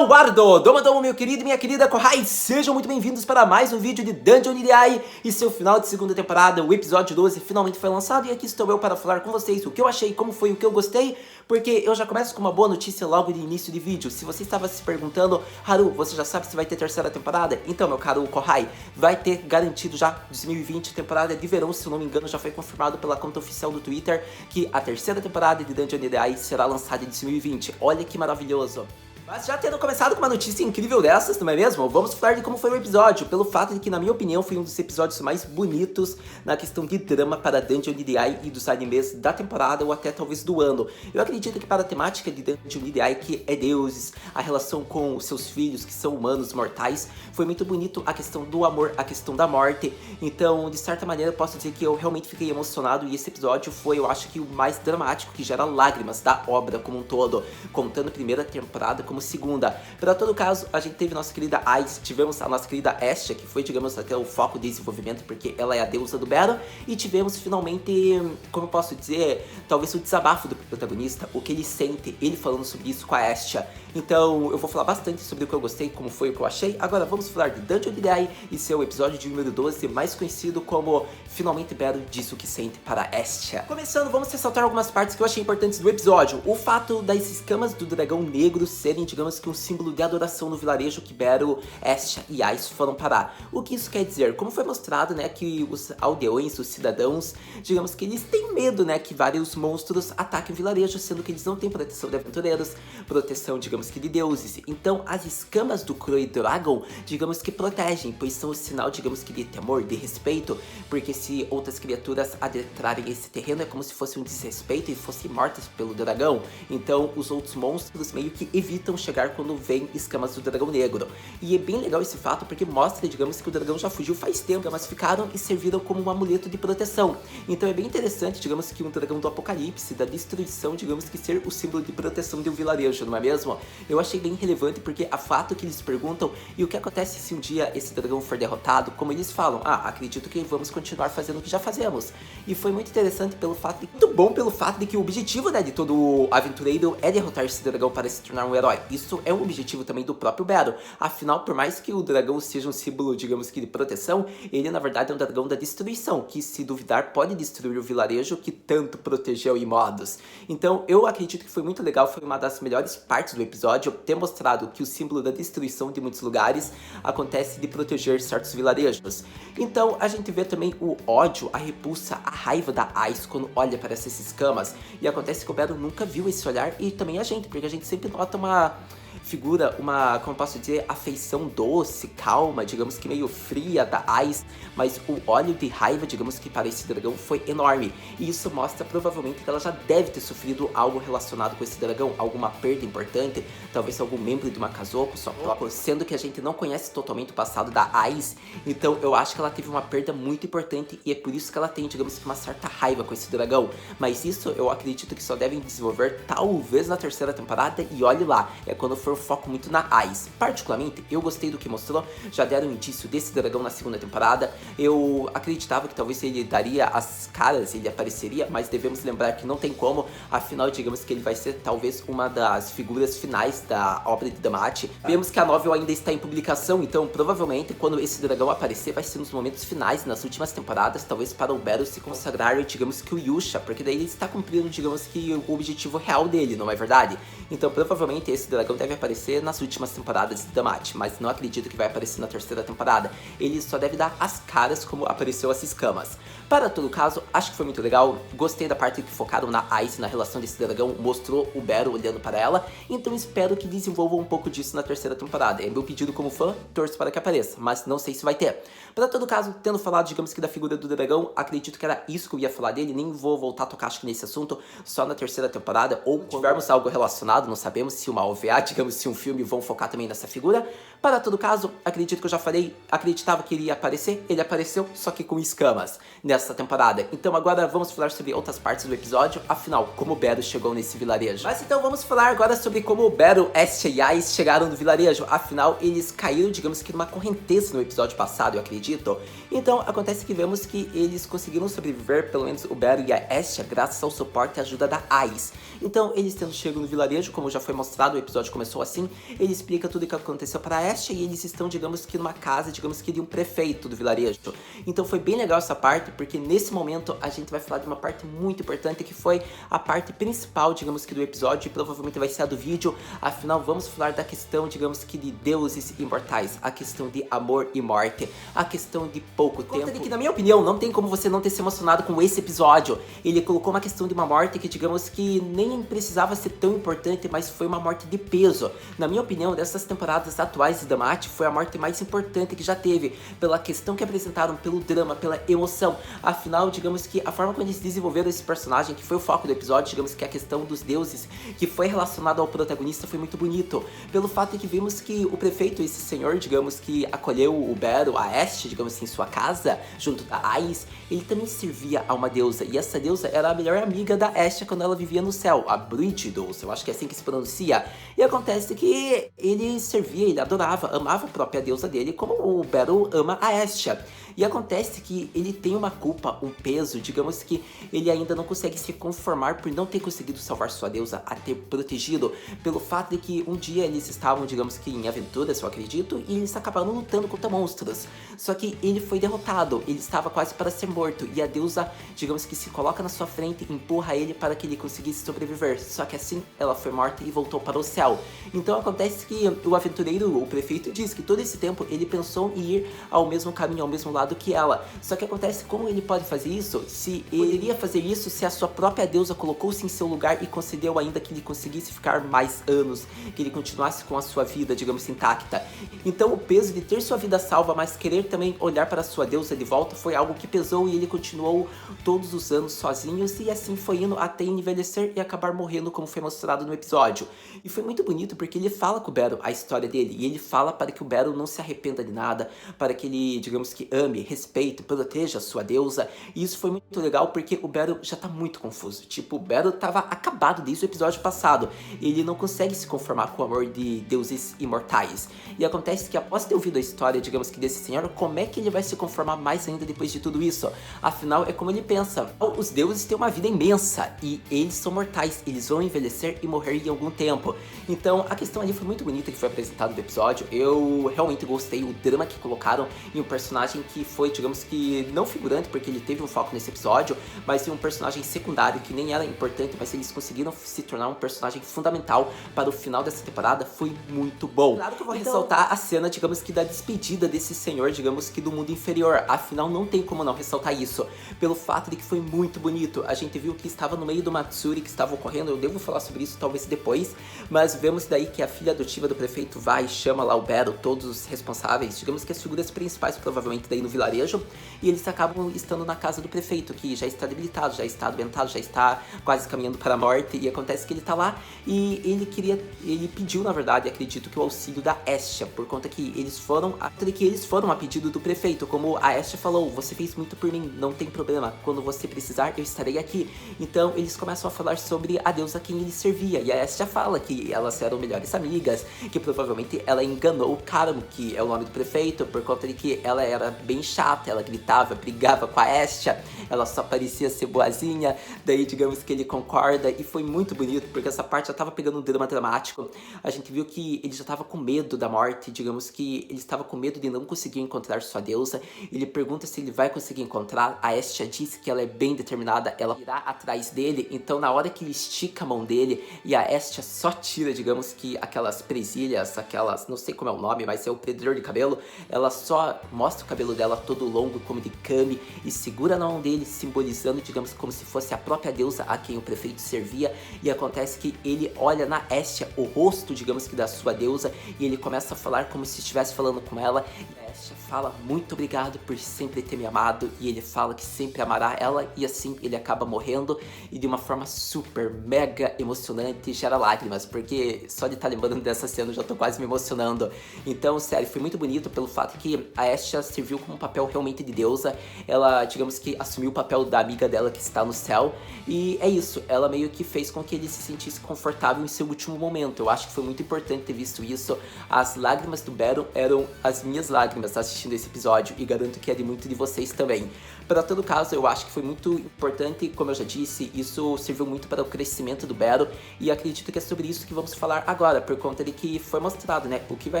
Eduardo, Domo, meu querido e minha querida Kohai, sejam muito bem-vindos para mais um vídeo de Dungeon Nirai e seu final de segunda temporada. O episódio 12 finalmente foi lançado e aqui estou eu para falar com vocês o que eu achei, como foi, o que eu gostei, porque eu já começo com uma boa notícia logo de início de vídeo. Se você estava se perguntando, Haru, você já sabe se vai ter terceira temporada? Então, meu caro Kohai, vai ter garantido já 2020, temporada de verão, se eu não me engano, já foi confirmado pela conta oficial do Twitter que a terceira temporada de Dungeon Nirai será lançada em 2020. Olha que maravilhoso! Mas já tendo começado com uma notícia incrível dessas, não é mesmo? Vamos falar de como foi o episódio, pelo fato de que, na minha opinião, foi um dos episódios mais bonitos na questão de drama para Dungeon Nirai e dos animes da temporada ou até talvez do ano. Eu acredito que para a temática de Dungeon Nirai, que é deuses, a relação com os seus filhos, que são humanos mortais, foi muito bonito a questão do amor, a questão da morte. Então, de certa maneira, posso dizer que eu realmente fiquei emocionado e esse episódio foi, eu acho que o mais dramático, que gera lágrimas da obra como um todo, contando a primeira temporada como segunda. Para todo caso, a gente teve nossa querida Ice, tivemos a nossa querida Astia, que foi, digamos, até o foco de desenvolvimento, porque ela é a deusa do Battle, e tivemos finalmente, como eu posso dizer, talvez o desabafo do protagonista, o que ele sente, ele falando sobre isso com a Astia. Então, eu vou falar bastante sobre o que eu gostei, como foi o que eu achei. Agora, vamos falar de Dungeon Nirai e seu episódio de número 12, mais conhecido como Finalmente Battle diz o que sente para Astia. Começando, vamos ressaltar algumas partes que eu achei importantes do episódio. O fato das escamas do dragão negro serem, digamos que um símbolo de adoração no vilarejo que Battle, Astia e Ice foram parar. O que isso quer dizer? Como foi mostrado, né, que os aldeões, os cidadãos, digamos que eles têm medo, né, que vários monstros ataquem o vilarejo, sendo que eles não têm proteção de aventureiros, proteção, digamos que de deuses. Então, as escamas do Crow Dragon, digamos que protegem, pois são o sinal, digamos que de temor, de respeito, porque se outras criaturas adentrarem esse terreno é como se fosse um desrespeito e fossem mortas pelo dragão. Então, os outros monstros meio que evitam chegar quando vem escamas do dragão negro. E é bem legal esse fato porque mostra, digamos, que o dragão já fugiu faz tempo, mas ficaram e serviram como um amuleto de proteção. Então é bem interessante, digamos, que um dragão do apocalipse, da destruição, digamos que ser o símbolo de proteção de um vilarejo, não é mesmo? Eu achei bem relevante porque a fato que eles perguntam, e o que acontece se um dia esse dragão for derrotado, como eles falam, acredito que vamos continuar fazendo o que já fazemos. E foi muito interessante pelo fato de, muito bom pelo fato de que o objetivo, né, de todo aventureiro é derrotar esse dragão para se tornar um herói. Isso é um objetivo também do próprio Battle. Afinal, por mais que o dragão seja um símbolo, digamos que de proteção, ele na verdade é um dragão da destruição, que se duvidar pode destruir o vilarejo que tanto protegeu Imodos. Então eu acredito que foi muito legal, foi uma das melhores partes do episódio, ter mostrado que o símbolo da destruição de muitos lugares acontece de proteger certos vilarejos. Então a gente vê também o ódio, a repulsa, a raiva da Ice quando olha para essas escamas, e acontece que o Battle nunca viu esse olhar, e também a gente, porque a gente sempre nota uma figura, uma, como posso dizer, afeição doce, calma, digamos que meio fria da Ice, mas o óleo de raiva, digamos que para esse dragão foi enorme, e isso mostra provavelmente que ela já deve ter sofrido algo relacionado com esse dragão, alguma perda importante, talvez algum membro de uma Kazoko, só próprio, sendo que a gente não conhece totalmente o passado da Ice, então eu acho que ela teve uma perda muito importante e é por isso que ela tem, digamos que uma certa raiva com esse dragão, mas isso eu acredito que só devem desenvolver talvez na terceira temporada, e olhe lá, é quando for foco muito na Ice. Particularmente, eu gostei do que mostrou, já deram um indício desse dragão na segunda temporada, eu acreditava que talvez ele daria as caras, ele apareceria, mas devemos lembrar que não tem como, afinal, digamos que ele vai ser talvez uma das figuras finais da obra de Damacy. Vemos que a novel ainda está em publicação, então provavelmente quando esse dragão aparecer vai ser nos momentos finais, nas últimas temporadas, talvez para o Battle se consagrar, digamos que o Yusha, porque daí ele está cumprindo, digamos que o objetivo real dele, não é verdade? Então provavelmente esse dragão deve aparecer nas últimas temporadas de Damacy, mas não acredito que vai aparecer na terceira temporada. Ele só deve dar as caras como apareceu as escamas. Para todo caso, acho que foi muito legal, gostei da parte que focaram na Ice, na relação desse dragão, mostrou o Battle olhando para ela, então espero que desenvolvam um pouco disso na terceira temporada. É meu pedido como fã, torço para que apareça, mas não sei se vai ter. Para todo caso, tendo falado, digamos que da figura do dragão, acredito que era isso que eu ia falar dele, nem vou voltar a tocar acho que nesse assunto, só na terceira temporada, ou quando tivermos algo relacionado, não sabemos se uma OVA, digamos, se um filme vão focar também nessa figura. Para todo caso, acredito que eu já falei, acreditava que ele ia aparecer, ele apareceu, só que com escamas. dessa temporada. Então agora vamos falar sobre outras partes do episódio, afinal, como o Beru chegou nesse vilarejo. Mas então vamos falar agora sobre como o Beru, Estia e Ais chegaram no vilarejo, afinal eles caíram, digamos que numa correnteza no episódio passado, eu acredito. Então acontece que vemos que eles conseguiram sobreviver, pelo menos o Beru e a Estia, graças ao suporte e ajuda da Ais. Então eles tendo chegado no vilarejo, como já foi mostrado, o episódio começou assim, ele explica tudo o que aconteceu para a Estia e eles estão, digamos que numa casa, digamos que de um prefeito do vilarejo. Então foi bem legal essa parte, porque nesse momento a gente vai falar de uma parte muito importante, que foi a parte principal, digamos que do episódio, e provavelmente vai ser a do vídeo. Afinal, vamos falar da questão, digamos que de deuses imortais, a questão de amor e morte, a questão de pouco tempo. Que, na minha opinião, não tem como você não ter se emocionado com esse episódio. Ele colocou uma questão de uma morte que, digamos que nem precisava ser tão importante, mas foi uma morte de peso. Na minha opinião, dessas temporadas atuais de Damate, foi a morte mais importante que já teve, pela questão que apresentaram, pelo drama, pela emoção. Afinal, digamos que a forma como eles desenvolveram esse personagem, que foi o foco do episódio, digamos que a questão dos deuses, que foi relacionado ao protagonista, foi muito bonito. Pelo fato de que vimos que o prefeito, esse senhor, digamos que acolheu o Beru, a Estia, digamos assim, em sua casa, junto da Ais, ele também servia a uma deusa, e essa deusa era a melhor amiga da Estia quando ela vivia no céu, a Bridgedos, eu acho que é assim que se pronuncia. E acontece que ele servia, ele adorava, amava a própria deusa dele, como o Beru ama a Estia. E acontece que ele tem uma culpa, um peso, digamos que ele ainda não consegue se conformar por não ter conseguido salvar sua deusa, a ter protegido, pelo fato de que um dia eles estavam, digamos que em aventuras, eu acredito, e eles acabaram lutando contra monstros. Só que ele foi derrotado, ele estava quase para ser morto, e a deusa, digamos que se coloca na sua frente e empurra ele para que ele conseguisse sobreviver. Só que assim, ela foi morta e voltou para o céu. Então acontece que o aventureiro, o prefeito, diz que todo esse tempo ele pensou em ir ao mesmo caminho, ao mesmo lado que ela. Só que acontece, como ele pode fazer isso, se ele iria fazer isso se a sua própria deusa colocou-se em seu lugar e concedeu ainda que ele conseguisse ficar mais anos, que ele continuasse com a sua vida, digamos, intacta. Então o peso de ter sua vida salva, mas querer também olhar para sua deusa de volta, foi algo que pesou, e ele continuou todos os anos sozinhos, e assim foi indo até envelhecer e acabar morrendo, como foi mostrado no episódio. E foi muito bonito porque ele fala com o Beru a história dele, e ele fala para que o Beru não se arrependa de nada, para que ele, digamos que ame, respeite, proteja a sua deusa. E isso foi muito legal porque o Beru já tá muito confuso. Tipo, o Beru tava acabado desde o episódio passado. Ele não consegue se conformar com o amor de deuses imortais. E acontece que após ter ouvido a história, digamos que desse senhor, como é que ele vai se conformar mais ainda depois de tudo isso? Afinal, é como ele pensa. Os deuses têm uma vida imensa e eles são mortais. Eles vão envelhecer e morrer em algum tempo. Então, a questão ali foi muito bonita que foi apresentada no episódio. Eu realmente gostei. O drama que colocaram em um personagem que foi, digamos que, não figurante, porque ele teve um foco nesse episódio, mas em um personagem secundário que nem era importante, mas eles conseguiram se tornar um personagem fundamental para o final dessa temporada. Foi muito bom. Claro que eu vou ressaltar a cena, digamos que da despedida desse senhor, digamos que do mundo inferior. Afinal, não tem como não ressaltar isso, pelo fato de que foi muito bonito. A gente viu que estava no meio do Matsuri que estava ocorrendo, eu devo falar sobre isso talvez depois, mas vemos daí que a filha adotiva do prefeito vai e chama lá o Beru, todos os responsáveis, digamos que as figuras principais provavelmente daí no vilarejo, e eles acabam estando na casa do prefeito, que já está debilitado, já está adoentado, já está quase caminhando para a morte, e acontece que ele tá lá e ele pediu, na verdade, acredito que o auxílio da Estia, por conta que eles foram a pedido do prefeito, como a Estia falou, você fez muito por mim, não tem problema, quando você precisar eu estarei aqui. Então eles começam a falar sobre a deusa a quem ele servia, e a Estia fala que elas eram melhores amigas, que provavelmente ela enganou o Karamo, que é o nome do prefeito, por conta de que ela era bem chata, ela gritava, brigava com a Estia, ela só parecia ser boazinha, daí digamos que ele concorda, e foi muito bonito, porque essa parte já tava pegando um drama dramático. A gente viu que ele já tava com medo da morte, digamos que ele estava com medo de não conseguir encontrar sua deusa. Ele pergunta se ele vai conseguir encontrar, a Estia diz que ela é bem determinada, ela irá atrás dele, então na hora que ele estica a mão dele, e a Estia só tira, digamos que aquelas presilhas, aquelas, não sei como é o nome, mas é o prendedor de cabelo, ela só mostra o cabelo dela todo longo, como de kami, e segura na mão dele, simbolizando, digamos, como se fosse a própria deusa a quem o prefeito servia. E acontece que ele olha na Estia o rosto, digamos que da sua deusa, e ele começa a falar como se estivesse falando com ela, e a Estia fala muito obrigado por sempre ter me amado, e ele fala que sempre amará ela, e assim ele acaba morrendo, e de uma forma super mega emocionante, gera lágrimas, porque porque só de estar lembrando dessa cena eu já tô quase me emocionando. Então, sério, foi muito bonito pelo fato que a Astia serviu como um papel realmente de deusa. Ela, digamos que, assumiu o papel da amiga dela que está no céu. E é isso, ela meio que fez com que ele se sentisse confortável em seu último momento. Eu acho que foi muito importante ter visto isso. As lágrimas do Baron eram as minhas lágrimas assistindo esse episódio, e garanto que é de muito de vocês também. Para todo caso, eu acho que foi muito importante, como eu já disse, isso serviu muito para o crescimento do Baron, e acredito que é sobre isso que vamos falar agora, por conta de que foi mostrado, né, o que vai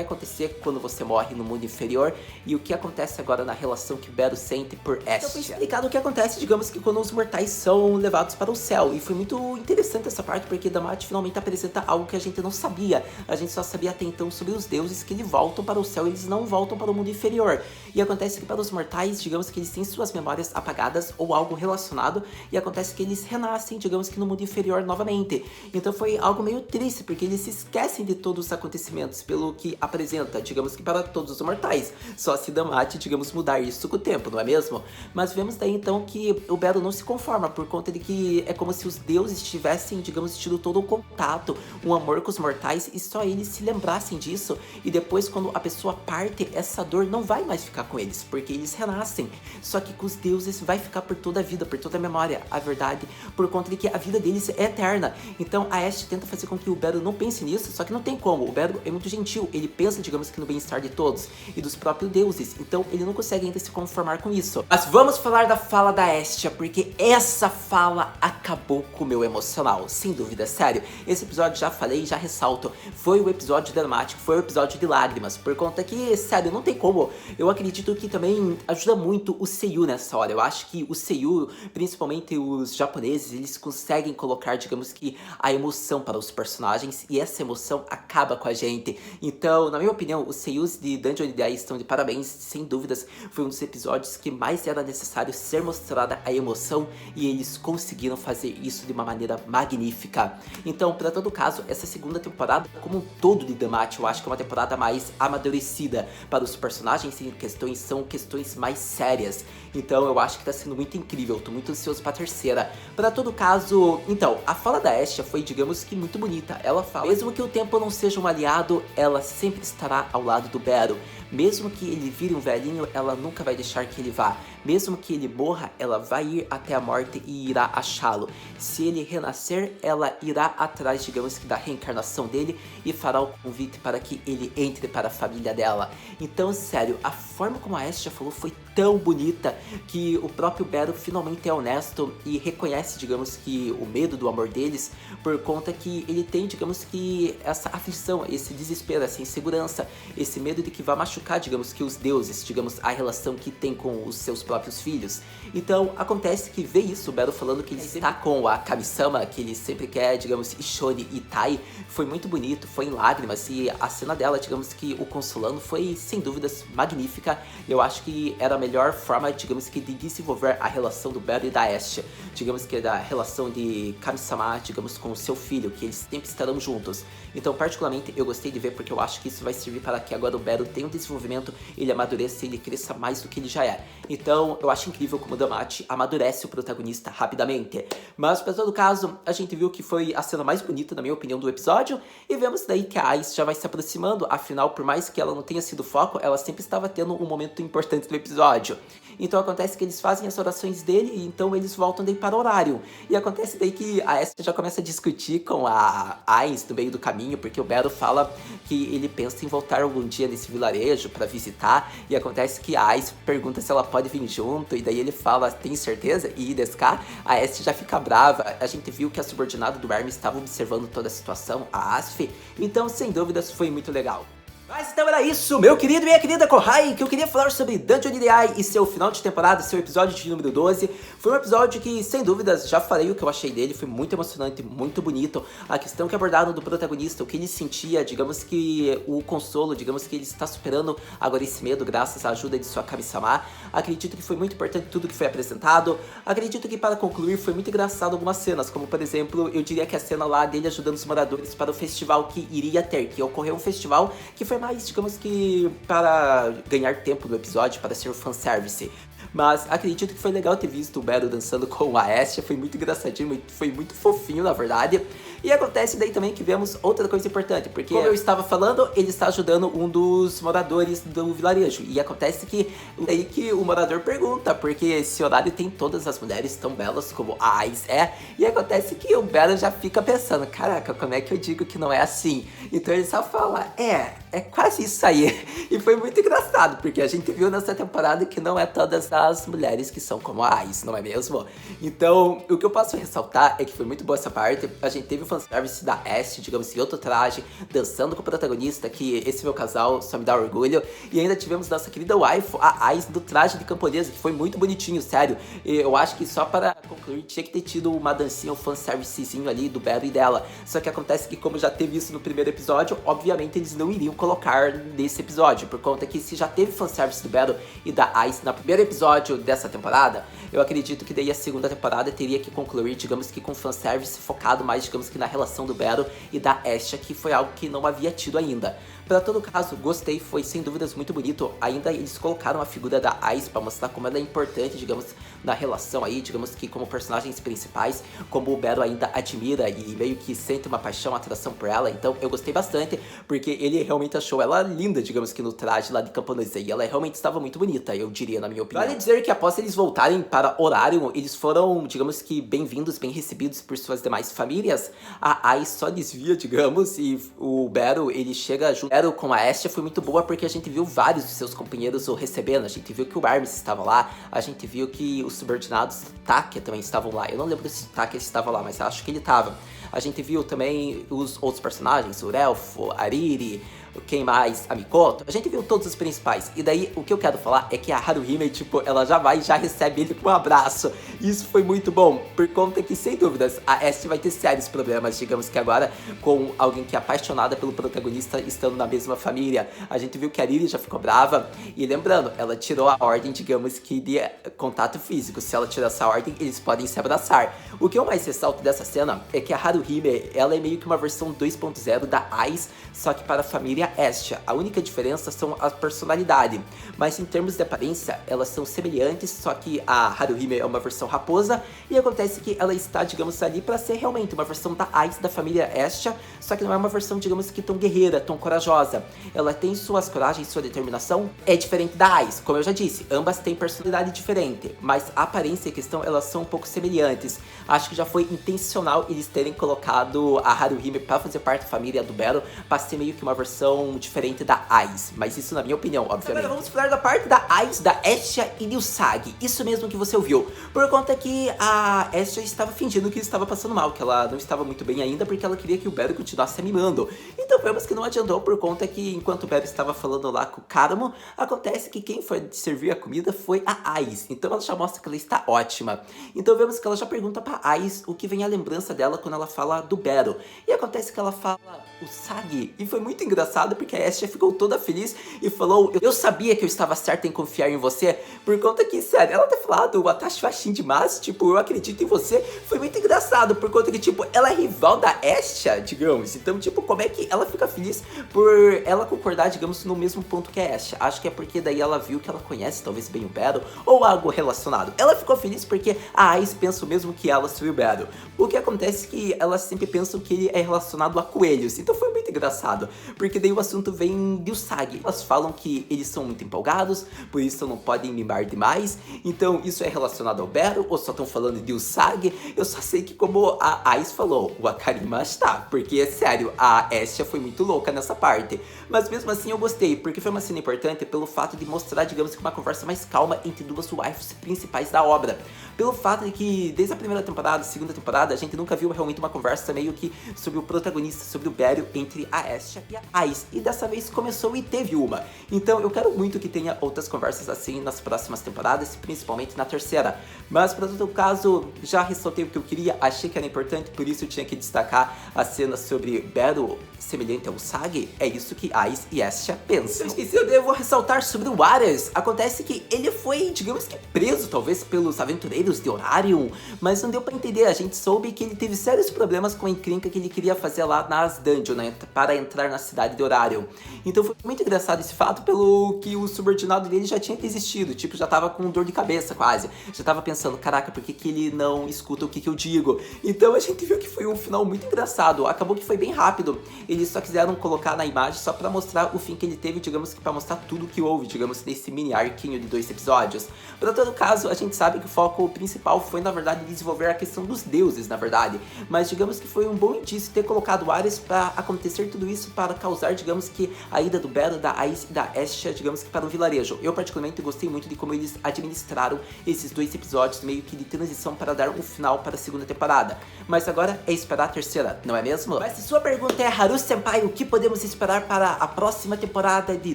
acontecer quando você morre no mundo inferior, e o que acontece agora na relação que o Baron sente por Astia. Então foi explicado o que acontece, digamos que quando os mortais são levados para o céu, e foi muito interessante essa parte, porque Damati finalmente apresenta algo que a gente não sabia. A gente só sabia até então sobre os deuses, que eles voltam para o céu, eles não voltam para o mundo inferior. E acontece que para os mortais, digamos que eles têm suas memórias apagadas ou algo relacionado, e acontece que eles renascem, digamos que no mundo inferior novamente. Então foi algo meio triste, porque eles se esquecem de todos os acontecimentos, pelo que apresenta, digamos que para todos os mortais. Só se Damati, digamos, mudar isso com o tempo, não é mesmo? Mas vemos daí então que o Baron não se conforma, por conta de que é como se os deuses tivessem, digamos, tido todo o contato, um amor com os mortais, e só eles se lembrassem disso, e depois quando a pessoa parte, essa dor não vai mais ficar com eles, porque eles renascem. Só que com os deuses vai ficar por toda a vida, por toda a memória, a verdade, por conta de que a vida deles é eterna. Então a Ashe tenta fazer com que o Baron não pense nisso, só que não tem como. O Baron é muito gentil, ele pensa, digamos que no bem-estar de todos e dos próprios deuses, então ele não consegue ainda se conformar com isso. Mas vamos falar da fala da Ashe, porque essa fala acabou com o meu emocional, sem dúvida, sério. Esse episódio, já falei, já ressalto, foi o episódio dramático, foi o episódio de lágrimas, por conta que, sério, não tem como. Eu acredito que também ajuda muito o seiyuu nessa hora. Eu acho que o seiyuu, principalmente os japoneses, eles conseguem colocar, digamos que, a emoção para os personagens, e essa emoção acaba com a gente. Então, na minha opinião, os seiyus de Danjo Nidai estão de parabéns, sem dúvidas. Foi um dos episódios que mais era necessário ser mostrada a emoção, e eles conseguiram fazer isso de uma maneira magnífica. Então, para todo caso, essa segunda temporada, como um todo de Damati, eu acho que é uma temporada mais amadurecida para os personagens, em questões, são questões mais sérias. Então eu acho que tá sendo muito incrível, tô muito ansioso pra terceira. Pra todo caso, então, a fala da Astia foi, digamos que, muito bonita. Ela fala, mesmo que o tempo não seja um aliado, ela sempre estará ao lado do Baron. Mesmo que ele vire um velhinho, ela nunca vai deixar que ele vá. Mesmo que ele morra, ela vai ir até a morte e irá achá-lo. Se ele renascer, ela irá atrás, digamos que, da reencarnação dele e fará o convite para que ele entre para a família dela. Então, sério, a forma como a Astia falou foi tão bonita que o próprio Baron finalmente é honesto e reconhece, digamos que, o medo do amor deles, por conta que ele tem, digamos que, essa aflição, esse desespero, essa insegurança, esse medo de que vá machucar, digamos que, os deuses, digamos, a relação que tem com os seus próprios filhos. Então, acontece que vê isso, o Baron falando que ele está com a Kami-sama, que ele sempre quer, digamos, Ishoni e Tai, foi muito bonito, foi em lágrimas, e a cena dela, digamos que, o consolando, foi, sem dúvidas, magnífica. Eu acho que era a melhor forma, digamos que, de desenvolver a relação do Baron e da Astia, digamos que da relação de Kami-sama, digamos, com o seu filho, que eles sempre estarão juntos. Então, particularmente, eu gostei de ver, porque eu acho que isso vai servir para que agora o Baron tenha um desenvolvimento, ele amadureça e ele cresça mais do que ele já é. Então, eu acho incrível como o Damati amadurece o protagonista rapidamente. Mas, para todo caso, a gente viu que foi a cena mais bonita, na minha opinião, do episódio, e vemos daí que a Ais já vai se aproximando, afinal, por mais que ela não tenha sido foco, ela sempre estava tendo um momento importante do episódio. Então acontece que eles fazem as orações dele, e então eles voltam daí para o horário. E acontece daí que a Astia já começa a discutir com a Ais no meio do caminho, porque o Baron fala que ele pensa em voltar algum dia nesse vilarejo para visitar, e acontece que a Ais pergunta se ela pode vir junto, e daí ele fala, tem certeza? E Deska, a Astia já fica brava. A gente viu que a subordinada do Hermes estava observando toda a situação, a Asf, então sem dúvidas foi muito legal. Mas então era isso, meu querido e minha querida Kohai, que eu queria falar sobre Danjo Nidai e seu final de temporada, seu episódio de número 12. Foi um episódio que, sem dúvidas, já falei o que eu achei dele, foi muito emocionante, muito bonito. A questão que abordaram do protagonista, o que ele sentia, digamos que o consolo, digamos que ele está superando agora esse medo graças à ajuda de sua Kami-sama. Acredito que foi muito importante tudo que foi apresentado. Acredito que, para concluir, foi muito engraçado algumas cenas, como por exemplo, eu diria que a cena lá dele ajudando os moradores para o festival que iria ter, que ocorreu um festival que foi mais, digamos que, para ganhar tempo do episódio, para ser fanservice. Mas acredito que foi legal ter visto o Baron dançando com a Astia, foi muito engraçadinho, foi muito fofinho, na verdade. E acontece daí também que vemos outra coisa importante, porque como eu estava falando, ele está ajudando um dos moradores do vilarejo. E acontece que daí que o morador pergunta, porque esse horário tem todas as mulheres tão belas como a Ice é. E acontece que o Bero já fica pensando, caraca, como é que eu digo que não é assim? Então ele só fala, é quase isso aí. E foi muito engraçado, porque a gente viu nessa temporada que não é todas as mulheres que são como a Ice, não é mesmo? Então, o que eu posso ressaltar é que foi muito boa essa parte. A gente teve o fanservice da Ashe, digamos, em outro traje, dançando com o protagonista, que esse meu casal só me dá orgulho. E ainda tivemos nossa querida waifu, a Ice, do traje de camponesa, que foi muito bonitinho, sério. E eu acho que só para concluir, tinha que ter tido uma dancinha, um fanservicezinho ali do Bero e dela. Só que acontece que, como já teve isso no primeiro episódio, obviamente eles não iriam colocar nesse episódio, por conta que se já teve fanservice do Bero e da Ice no primeiro episódio dessa temporada, eu acredito que daí a segunda temporada teria que concluir, digamos que com fanservice focado mais, digamos que na relação do Bero e da Ashe, que foi algo que não havia tido ainda. Pra todo caso, gostei, foi sem dúvidas muito bonito. Ainda eles colocaram a figura da Ice pra mostrar como ela é importante, digamos, na relação aí, digamos que como personagens principais, como o Bero ainda admira e meio que sente uma paixão, atração por ela. Então eu gostei bastante, porque ele realmente achou ela linda, digamos que no traje lá de camponesa, e ela realmente estava muito bonita, eu diria, na minha opinião. Vale dizer que após eles voltarem para Orarion, eles foram, digamos que bem-vindos, bem recebidos por suas demais famílias. A Ice só desvia, digamos, e o Bero, ele chega junto com a Ashe. Foi muito boa porque a gente viu vários de seus companheiros o recebendo. A gente viu que o Armis estava lá, a gente viu que os subordinados Takia também estavam lá. Eu não lembro se Takia estava lá, mas acho que ele estava. A gente viu também os outros personagens, o Elfo, Ariri, quem mais? A Mikoto. A gente viu todos os principais. E daí, o que eu quero falar é que a Haruhime, tipo, ela já vai e já recebe ele com um abraço. Isso foi muito bom, por conta que, sem dúvidas, a Ashe vai ter sérios problemas, digamos que agora, com alguém que é apaixonada pelo protagonista estando na mesma família. A gente viu que a Riri já ficou brava. E lembrando, ela tirou a ordem, digamos que, de contato físico. Se ela tirar essa ordem, eles podem se abraçar. O que eu mais ressalto dessa cena é que a Haruhime, ela é meio que uma versão 2.0 da Ice, só que para a família Ashe. A única diferença são a personalidade, mas em termos de aparência, elas são semelhantes, só que a Haruhime é uma versão raposa, e acontece que ela está, digamos, ali para ser realmente uma versão da Ice, da família Ashe, só que não é uma versão, digamos que tão guerreira, tão corajosa. Ela tem suas coragens, sua determinação, é diferente da Ice. Como eu já disse, ambas têm personalidade diferente, mas a aparência e a questão, elas são um pouco semelhantes. Acho que já foi intencional eles terem colocado a Haruhime para fazer parte da família do Bero, para ser meio que uma versão diferente da Ice, mas isso na minha opinião, obviamente. Agora vamos falar da parte da Ice, da Ashe e do Usagi. Isso mesmo que você ouviu, por conta que a Ashe estava fingindo que estava passando mal, que ela não estava muito bem ainda, porque ela queria que o Bero continuasse mimando. Então vemos que não adiantou, por conta que enquanto o Bero estava falando lá com o Karamo, acontece que quem foi servir a comida foi a Ice. Então ela já mostra que ela está ótima. Então vemos que ela já pergunta pra Ice o que vem a lembrança dela quando ela fala do Bero. E acontece que ela fala Usagi. E foi muito engraçado, porque a Ashe ficou toda feliz e falou, eu sabia que eu estava certa em confiar em você, por conta que, sério, ela ter falado Watashi wa shinjimasu, tipo, eu acredito em você, foi muito engraçado, por conta que, tipo, ela é rival da Ashe, digamos, então, tipo, como é que ela fica feliz por ela concordar, digamos, no mesmo ponto que a Ashe? Acho que é porque daí ela viu que ela conhece, talvez, bem o Bero, ou algo relacionado. Ela ficou feliz porque a Ice pensa o mesmo que ela sobre o Bero. O que acontece é que elas sempre pensam que ele é relacionado a coelhos, então foi muito engraçado, porque daí o assunto vem de Usagi. Elas falam que eles são muito empolgados, por isso não podem mimar demais. Então isso é relacionado ao Bero, ou só estão falando de Usagi? Eu só sei que, como a Ice falou, o Akarima está, porque, sério, a Ashe foi muito louca nessa parte. Mas mesmo assim eu gostei, porque foi uma cena importante pelo fato de mostrar, digamos que uma conversa mais calma entre duas waifus principais da obra. Pelo fato de que, desde a primeira temporada, segunda temporada, a gente nunca viu realmente uma conversa meio que sobre o protagonista, sobre o Bero, entre a Ashe e a Ice. E dessa vez começou e teve uma. Então eu quero muito que tenha outras conversas assim nas próximas temporadas, principalmente na terceira. Mas para todo caso, já ressaltei o que eu queria, achei que era importante, por isso eu tinha que destacar a cena sobre Bero semelhante ao Usagi. É isso que Ice e Ashe pensam. Eu esqueci, eu devo ressaltar sobre o Ares. Acontece que ele foi, digamos que preso, talvez, pelos aventureiros de Orarion, mas não deu pra entender. A gente soube que ele teve sérios problemas com a encrenca que ele queria fazer lá nas dungeons, né, para entrar na cidade de horário. Então foi muito engraçado esse fato, pelo que o subordinado dele já tinha desistido, tipo, já tava com dor de cabeça quase. Já tava pensando, caraca, por que que ele não escuta o que eu digo? Então a gente viu que foi um final muito engraçado, acabou que foi bem rápido. Eles só quiseram colocar na imagem só pra mostrar o fim que ele teve, digamos que pra mostrar tudo que houve, digamos, nesse mini arquinho de 2 episódios. Pra todo caso, a gente sabe que o foco principal foi, na verdade, desenvolver a questão dos deuses, na verdade. Mas digamos que foi um bom indício ter colocado Ares pra acontecer tudo isso, para causar, digamos que, a ida do Bero, da Ice e da Asha, digamos que para o vilarejo. Eu particularmente gostei muito de como eles administraram esses 2 episódios, meio que de transição para dar um final para a segunda temporada. Mas agora é esperar a terceira, não é mesmo? Mas se sua pergunta é, Haru Senpai, o que podemos esperar para a próxima temporada de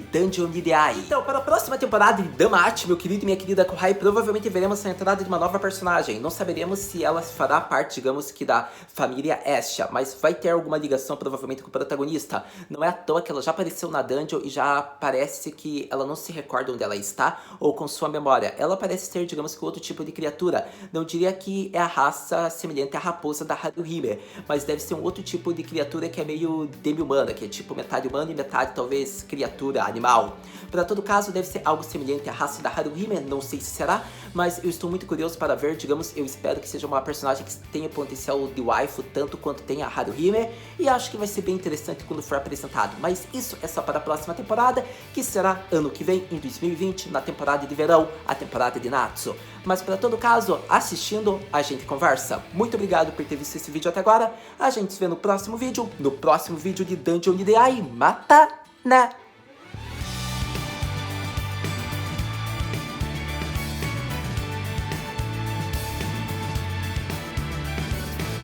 Dungeon Nirai? Então, para a próxima temporada de Damacy, meu querido e minha querida Kohai, provavelmente veremos a entrada de uma nova personagem. Não saberemos se ela fará parte, digamos que, da família Asha, mas vai ter alguma ligação provavelmente com o protagonista. Não é à toa que ela já apareceu na Dungeon e já parece que ela não se recorda onde ela está ou com sua memória. Ela parece ser, digamos que, outro tipo de criatura. Não diria que é a raça semelhante à raposa da Haruhime, mas deve ser um outro tipo de criatura que é meio demi-humana, que é tipo metade humana e metade talvez criatura, animal. Para todo caso, deve ser algo semelhante à raça da Haruhime, não sei se será, mas eu estou muito curioso para ver, digamos, eu espero que seja uma personagem que tenha potencial de waifu tanto quanto tem a Haruhime, e acho que vai ser bem interessante quando for apresentado. Mas isso é só para a próxima temporada, que será ano que vem, em 2020, na temporada de verão, a temporada de Natsu. Mas para todo caso, assistindo, a gente conversa. Muito obrigado por ter visto esse vídeo até agora. A gente se vê no próximo vídeo de Dungeon Nirai Mata Na!